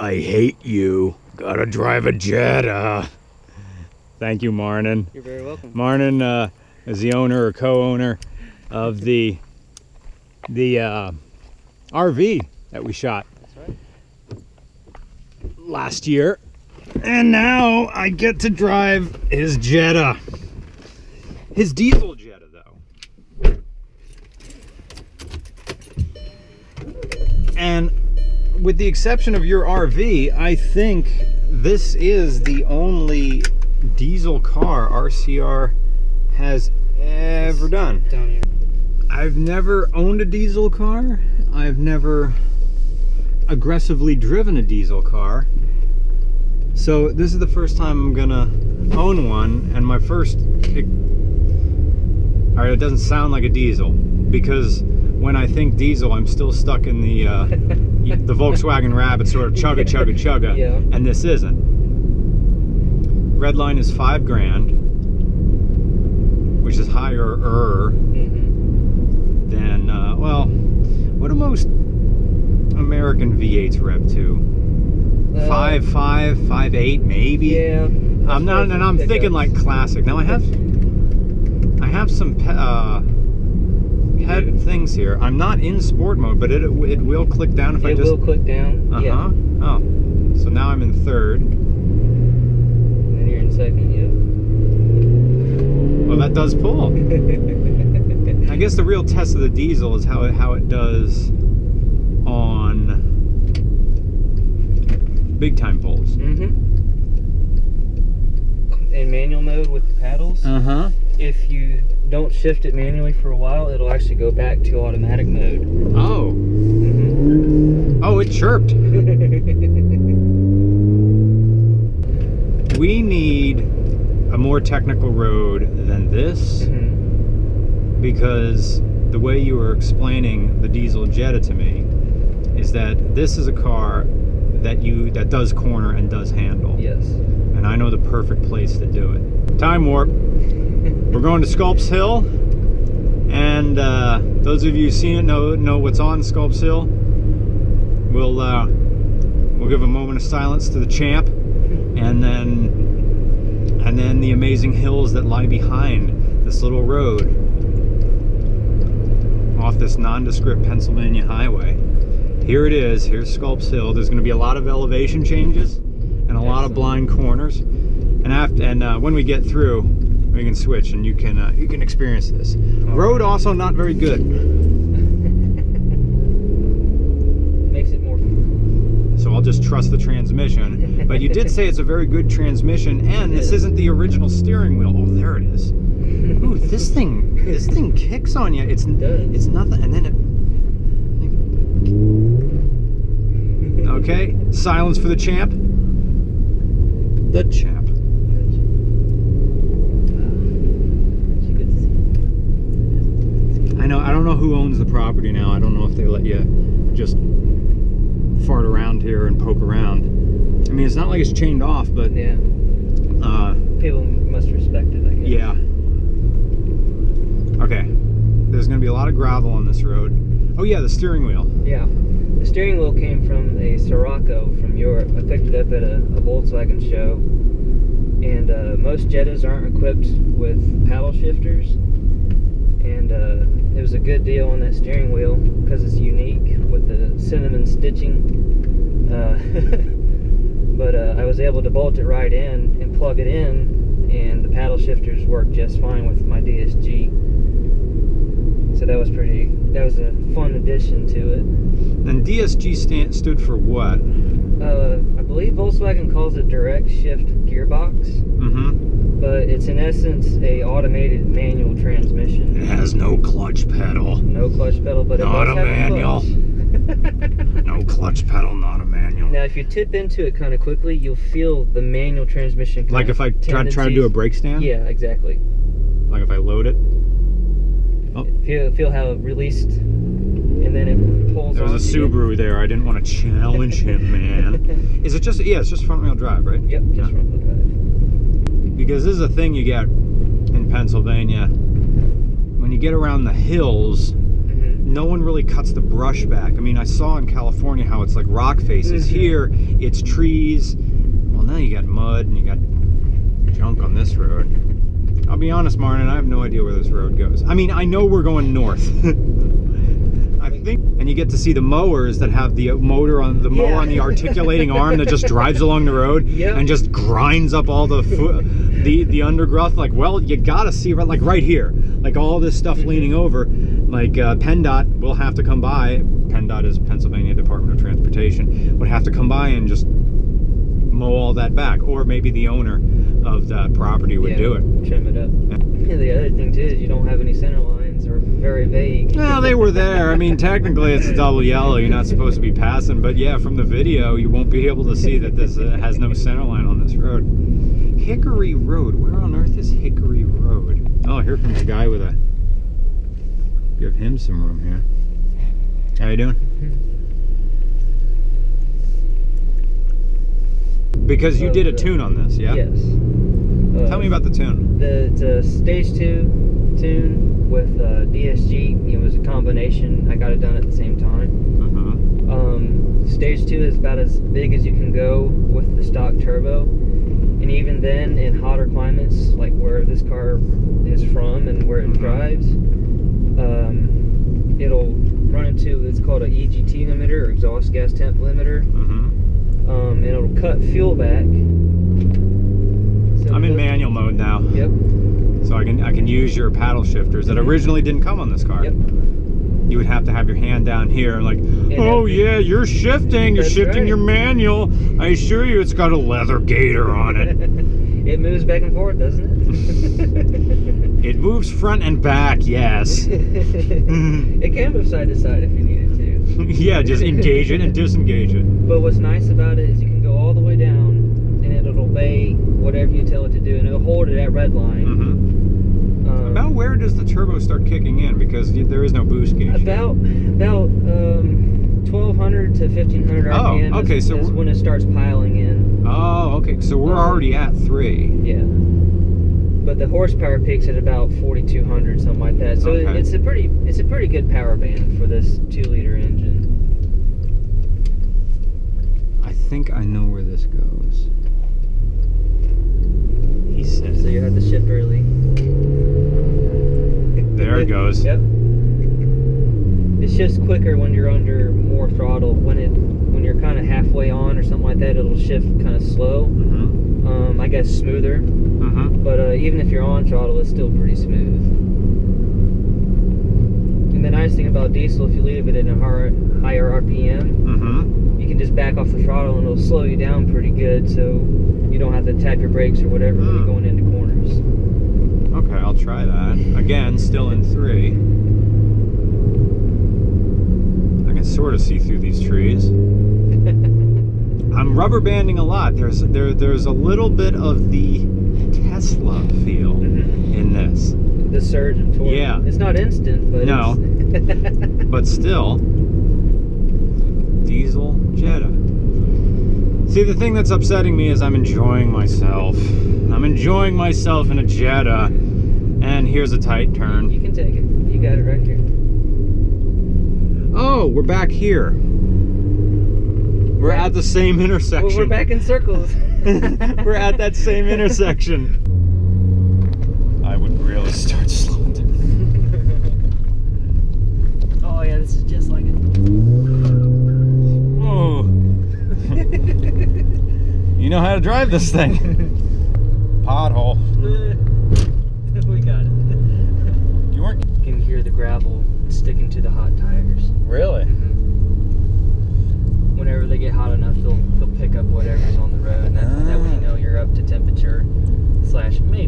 I hate you. Gotta drive a Jetta. Thank you, Marnin. You're very welcome. Marnin is the owner or co-owner of the RV that we shot last year. And now I get to drive his Jetta. His diesel Jetta, though. And with the exception of your RV, I think this is the only diesel car RCR has ever done. Down here. I've never owned a diesel car. I've never aggressively driven a diesel car. So this is the first time I'm gonna own one, and my first, all right, it doesn't sound like a diesel, because when I think diesel, I'm still stuck in the the Volkswagen Rabbit sort of chugga chugga chugga, yeah. And this isn't. Red line is $5 grand, which is higher than well, what do most American V8s rev to? 5.5, 5.8 maybe. Yeah. I'm not, and I'm thinking like classic. Now I have some pet things here. I'm not in sport mode, but it will click down if I just. It will click down. Yeah. Oh, so now I'm in third. And then you're in second. Yeah. Well, that does pull. I guess the real test of the diesel is how it does on big time pulls. In manual mode with the paddles. If you don't shift it manually for a while, it'll actually go back to automatic mode. Oh. Oh, it chirped. We need a more technical road than this, because the way you were explaining the diesel Jetta to me is that this is a car that does corner and does handle. Yes. And I know the perfect place to do it. Time warp. We're going to Sculp's Hill, and those of you who've seen it know what's on Sculp's Hill. We'll give a moment of silence to the champ, and then the amazing hills that lie behind this little road off this nondescript Pennsylvania highway. Here it is. Here's Sculp's Hill. There's going to be a lot of elevation changes and a lot of blind corners. And when we get through, we can switch and you can experience this. Road also not very good. Makes it more. So I'll just trust the transmission. But you did say it's a very good transmission, and this isn't the original steering wheel. Oh, there it is. Ooh, this thing kicks on you. It's nothing, and then it. Okay, silence for the champ. The champ. I don't know who owns the property now. I don't know if they let you just fart around here and poke around. I mean, it's not like it's chained off, but yeah. People must respect it, I guess. Yeah. Okay. There's going to be a lot of gravel on this road. Oh yeah, the steering wheel. Yeah. The steering wheel came from a Sirocco from Europe. I picked it up at a Volkswagen show. And most Jettas aren't equipped with paddle shifters. And it was a good deal on that steering wheel because it's unique with the cinnamon stitching. But I was able to bolt it right in and plug it in, and the paddle shifters work just fine with my DSG. So that was a fun addition to it. And DSG stood for what? I believe Volkswagen calls it direct shift gearbox. But it's in essence a automated manual transmission. It has no clutch pedal. No clutch pedal, but it not does a have manual. A clutch. No clutch pedal, not a manual. Now, if you tip into it kind of quickly, you'll feel the manual transmission. Like if I try to do a brake stand? Yeah, exactly. Like if I load it? Oh. Feel how it released, and then it pulls. There was a Subaru there. I didn't want to challenge him, man. Is it just? Yeah, it's just front wheel drive, right? Yep, just front wheel drive. Because this is a thing you get in Pennsylvania when you get around the hills. no one really cuts the brush back. I mean, I saw in California how it's like rock faces. Here, it's trees. Well, now you got mud and you got junk on this road. I'll be honest, Martin, I have no idea where this road goes. I mean, I know we're going north. I think, and you get to see the mowers that have the motor on the mower on the articulating arm that just drives along the road and just grinds up all the the undergrowth. Like, well, you gotta see like right here, like all this stuff leaning over. Like PennDOT will have to come by. PennDOT is Pennsylvania Department of Transportation. Would have to come by and just mow all that back, or maybe the owner of that property would do it. Trim it up. Yeah, the other thing too is you don't have any center lines, or very vague. Well, they were there. I mean, technically it's a double yellow. You're not supposed to be passing, but yeah, from the video you won't be able to see that this has no center line on this road. Hickory Road. Where on earth is Hickory Road? Oh, here comes a guy with a... Give him some room here. How you doing? Because you did a tune on this, yeah? Yes. Tell me about the tune. It's a stage 2 tune with DSG. It was a combination. I got it done at the same time. Stage 2 is about as big as you can go with the stock turbo. And even then, in hotter climates, like where this car is from and where it drives, it'll run into, it's called a EGT limiter, or exhaust gas temp limiter. And it'll cut fuel back. So I'm in manual mode now. Yep. So I can use your paddle shifters that originally didn't come on this car. Yep. You would have to have your hand down here and like, oh yeah, you're shifting. You're shifting your manual. I assure you it's got a leather gator on it. It moves back and forth, doesn't it? It moves front and back, yes. It can move side to side if you needed to. Yeah, just engage it and disengage it. But what's nice about it is you can go all the way down and it'll obey whatever you tell it to do, and it'll hold it at red line. About where does the turbo start kicking in? Because there is no boost gauge. About 1200 to 1500 RPM is when it starts piling in. Oh, okay. So we're already at 3. Yeah. But the horsepower peaks at about 4200, something like that. So it's a pretty good power band for this 2-liter engine. I think I know where this goes. He said. So you have to shift early. There it goes. Yep. It shifts quicker when you're under more throttle. When you're kind of halfway on or something like that, it'll shift kind of slow. I guess smoother. But even if you're on throttle, it's still pretty smooth. And the nice thing about diesel, if you leave it at a higher RPM, you can just back off the throttle and it'll slow you down pretty good, so you don't have to tap your brakes or whatever when you're going into corners. Okay, I'll try that. Again, still in 3. I can sort of see through these trees. I'm rubber banding a lot. There's a little bit of the Tesla feel in this. The surge of torque. Yeah. It's not instant, but no. But still, diesel Jetta. See, the thing that's upsetting me is I'm enjoying myself. I'm enjoying myself in a Jetta, and here's a tight turn. You can take it. You got it right here. Oh, we're back here. We're at the same intersection. Well, we're back in circles. We're at that same intersection. I would really start slowing down. Oh yeah, this is just like it. Whoa. You know how to drive this thing. Pothole. We got it. You weren't... You can hear the gravel sticking to the hot tires. Really? Whenever they get hot enough, they'll pick up whatever's on the road, and that way you know you're up to temperature / maybe